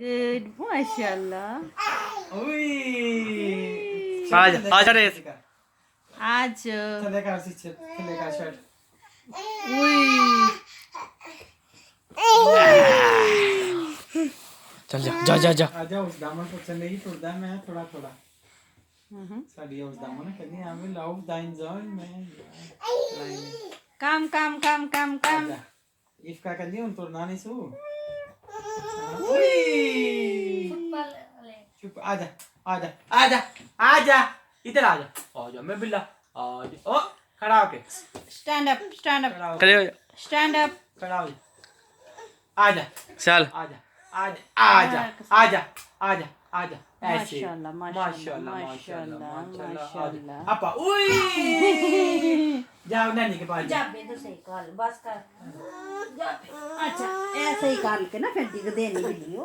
Good माशाल्लाह। आजा race आज चलेगा शर्ट। चल जा जा जा आजा उस दामन को चले ही टुरदा मैं थोड़ा साड़ी उस दामन कनी आवे लाउ दाइन जोन में काम इफ्का कनी उन टुरना नहीं सु चुप आजा इधर आजा मैं बिल्ला आजा ओ खड़ा होके स्टैंड अप खड़े हो स्टैंड अप खड़ा हो आजा चल आजा ऐसे माशाल्लाह अपा ओए जाओ नानी के पास जा बे तो सही काल बस कर जा। अच्छा ऐसे ही काल के ना फिर दिख देनी भी लियो।